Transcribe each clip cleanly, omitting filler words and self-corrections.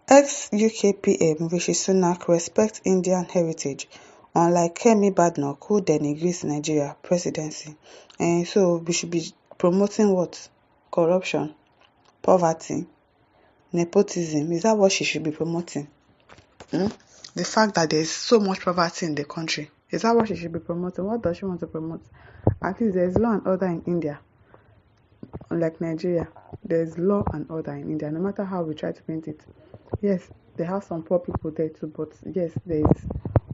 Ex-UK PM Rishi Sunak respects Indian heritage, unlike Kemi Badenoch who denigrates Nigeria presidency. So we should be promoting what? Corruption, poverty, nepotism. Is that what she should be promoting? The fact that there is so much poverty in the country. Is that what she should be promoting? What does she want to promote? At least there is law and order in India. Unlike Nigeria, there is law and order in India, no matter how we try to paint it. Yes, they have some poor people there too, but yes, there is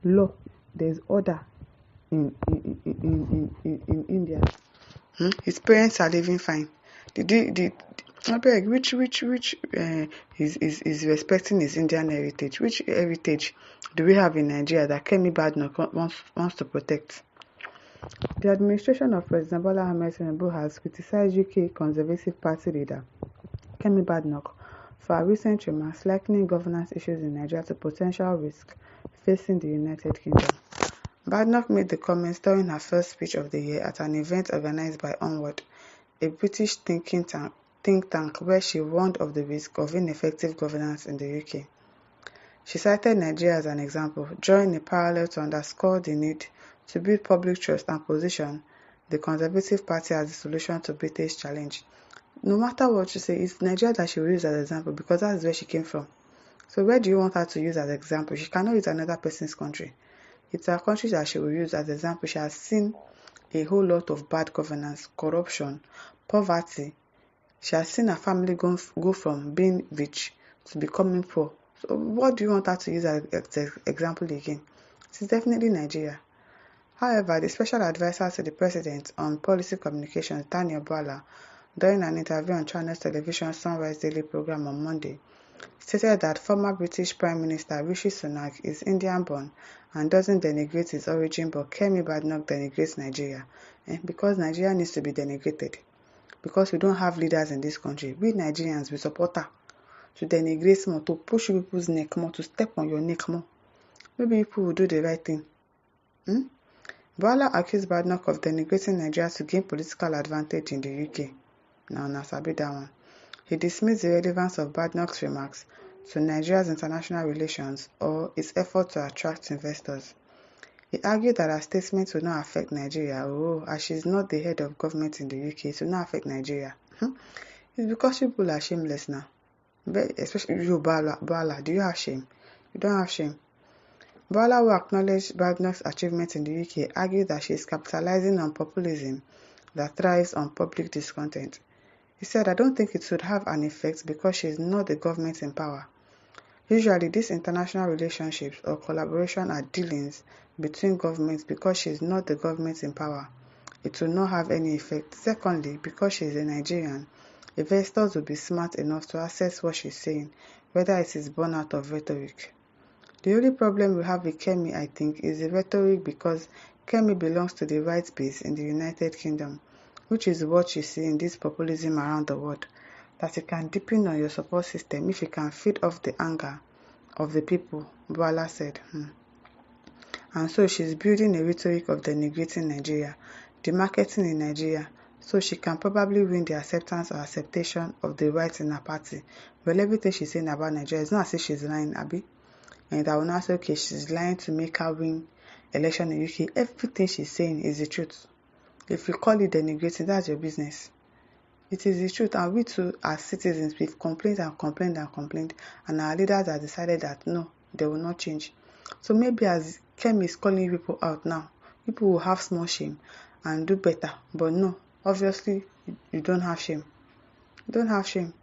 law, there is order in India. His parents are living fine. Which is respecting his Indian heritage? Which heritage do we have in Nigeria that Kemi Badenoch wants to protect? The administration of President Bola Ahmed Tinubu has criticized UK Conservative Party leader Kemi Badenoch for her recent remarks likening governance issues in Nigeria to potential risk facing the United Kingdom. Badenoch made the comments during her first speech of the year at an event organized by Onward, a British think tank where she warned of the risk of ineffective governance in the UK. She cited Nigeria as an example, drawing a parallel to underscore the need to build public trust and position the Conservative Party as the solution to British challenge. No matter what you say, it's Nigeria that she will use as an example because that's where she came from. So where do you want her to use as an example? She cannot use another person's country. It's her country that she will use as an example. She has seen a whole lot of bad governance, corruption, poverty. She has seen her family go from being rich to becoming poor. So what do you want her to use as an example again? It is definitely Nigeria. However, the special advisor to the president on policy communications, Daniel Bwala, during an interview on Channels Television Sunrise Daily program on Monday, stated that former British Prime Minister Rishi Sunak is Indian-born and doesn't denigrate his origin, but Kemi Badenoch denigrates Nigeria. Because Nigeria needs to be denigrated. Because we don't have leaders in this country. We Nigerians, we support her to denigrate more, to push people's neck more, to step on your neck more. Maybe people will do the right thing. Bwala accused Badenoch of denigrating Nigeria to gain political advantage in the UK. Now sabi that one. He dismissed the relevance of Badenoch's remarks to Nigeria's international relations or its effort to attract investors. He argued that her statements will not affect Nigeria, as she is not the head of government in the UK, it will not affect Nigeria. It's because people are shameless now. Especially you, Bwala. Do you have shame? You don't have shame. Bwala, who acknowledged Badenoch's achievements in the UK, argued that she is capitalizing on populism that thrives on public discontent. He said, I don't think it would have an effect because she is not the government in power. Usually, these international relationships or collaboration are dealings between governments because she is not the government in power. It will not have any effect. Secondly, because she is a Nigerian, investors will be smart enough to assess what she is saying, whether it is born out of rhetoric. The only problem we have with Kemi, I think, is the rhetoric because Kemi belongs to the right base in the United Kingdom, which is what you see in this populism around the world, that you can depend on your support system if you can feed off the anger of the people, Bwala said. And so she's building a rhetoric of denigrating Nigeria, demarketing in Nigeria, so she can probably win the acceptance or acceptation of the right in her party. Well, everything she's saying about Nigeria is not as if she's lying, Abby. And I will not say, okay, she's lying to make her win election in UK. Everything she's saying is the truth. If you call it denigrating, that's your business. It is the truth. And we too, as citizens, we've complained, and our leaders have decided that no, they will not change. So maybe as Kemi is calling people out now, people will have small shame and do better. But no, obviously, you don't have shame. You don't have shame.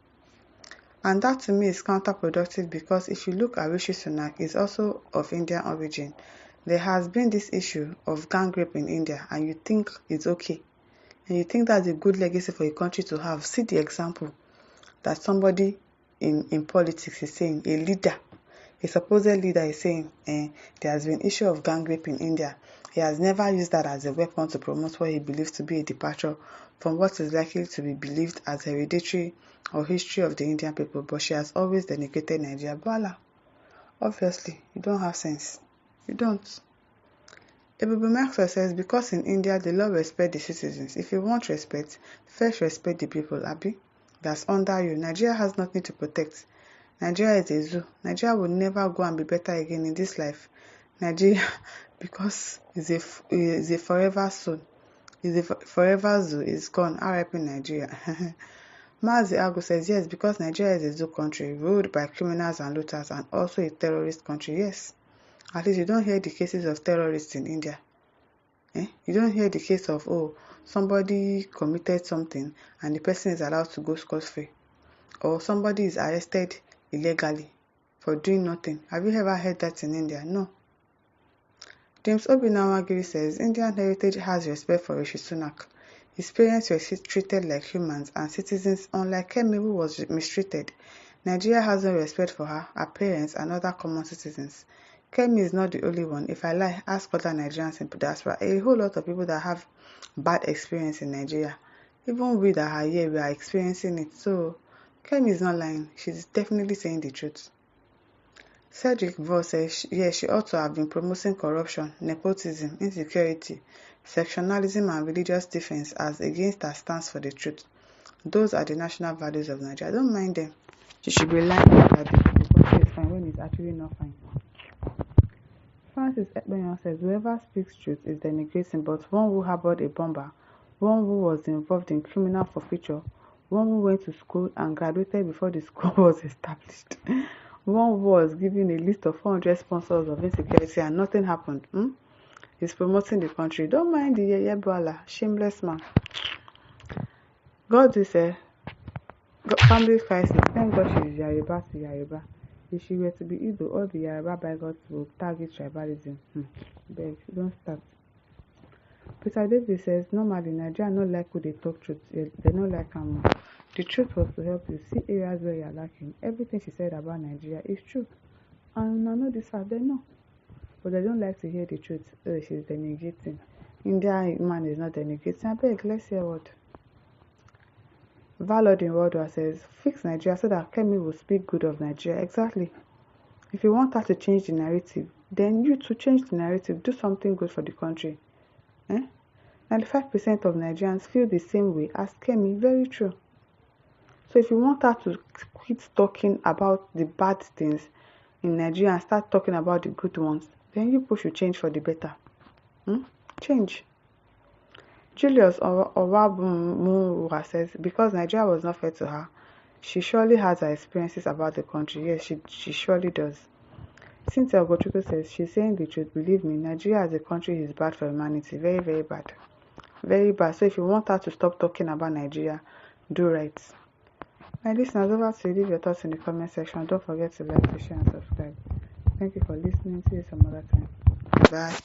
And that to me is counterproductive because if you look at Rishi Sunak, is also of Indian origin. There has been this issue of gang rape in India and you think it's okay. And you think that's a good legacy for a country to have. See the example that somebody in politics is saying, a leader, a supposed leader is saying, there has been issue of gang rape in India. He has never used that as a weapon to promote what he believes to be a departure from what is likely to be believed as hereditary or history of the Indian people, but she has always denigrated Nigeria. Bwala, obviously, you don't have sense. You don't. Ebube Maxwell says, because in India, the law respects the citizens. If you want respect, first respect the people, Abi. That's under you. Nigeria has nothing to protect. Nigeria is a zoo. Nigeria will never go and be better again in this life. Nigeria, because is a forever soul. Is a forever zoo. Is gone. R.I.P. Nigeria. Mazi Agu says yes, because Nigeria is a zoo country ruled by criminals and looters, and also a terrorist country. Yes. At least you don't hear the cases of terrorists in India. You don't hear the case of, somebody committed something and the person is allowed to go scot-free, or somebody is arrested illegally for doing nothing. Have you ever heard that in India? No. James Obinawagiri says Indian heritage has respect for Rishi Sunak. His parents were treated like humans and citizens, unlike Kemi, who was mistreated. Nigeria has no respect for her parents, and other common citizens. Kemi is not the only one. If I lie, ask other Nigerians in diaspora. A whole lot of people that have bad experience in Nigeria. Even we that are here, we are experiencing it. So, Kemi is not lying. She's definitely saying the truth. Cedric Voss says, yes, she ought to have been promoting corruption, nepotism, insecurity, sectionalism, and religious defense as against her stance for the truth. Those are the national values of Nigeria. Don't mind them. She should be lying that the country is fine when it's actually not fine. Francis Ekpeyon says, whoever speaks truth is denigrating, but one who harbored a bomber, one who was involved in criminal forfeiture, one who went to school and graduated before the school was established, one who was given a list of 400 sponsors of insecurity and nothing happened, is promoting the country. Don't mind the Yeboala, shameless man. God is a family crisis. Thank God she is Yoruba to Yoruba. If she were to be Igbo, all the Yoruba bigots will target tribalism. Beg, don't start. Peter Davis says, normally, Nigeria not like who they talk truth. They don't like them. The truth was to help you see areas where you are lacking. Everything she said about Nigeria is true. And I know this fact, they know. But they don't like to hear the truth. Oh, she's denigrating. India man is not denigrating. I beg, let's hear what. Valodin Worldwide says, fix Nigeria so that Kemi will speak good of Nigeria. Exactly. If you want her to change the narrative, then you to change the narrative. Do something good for the country. 95% of Nigerians feel the same way as Kemi. Very true. So if you want her to quit talking about the bad things in Nigeria and start talking about the good ones, then you should change for the better. Change. Julius Owabumura says, because Nigeria was not fair to her, she surely has her experiences about the country. Yes, she surely does. Cynthia Ogochukwu says, she's saying the truth. Believe me, Nigeria as a country is bad for humanity. Very, very bad. Very bad. So if you want her to stop talking about Nigeria, do right. My listeners, over to you. Leave your thoughts in the comment section. Don't forget to like, to share, and subscribe. Thank you for listening. See you some other time. Bye.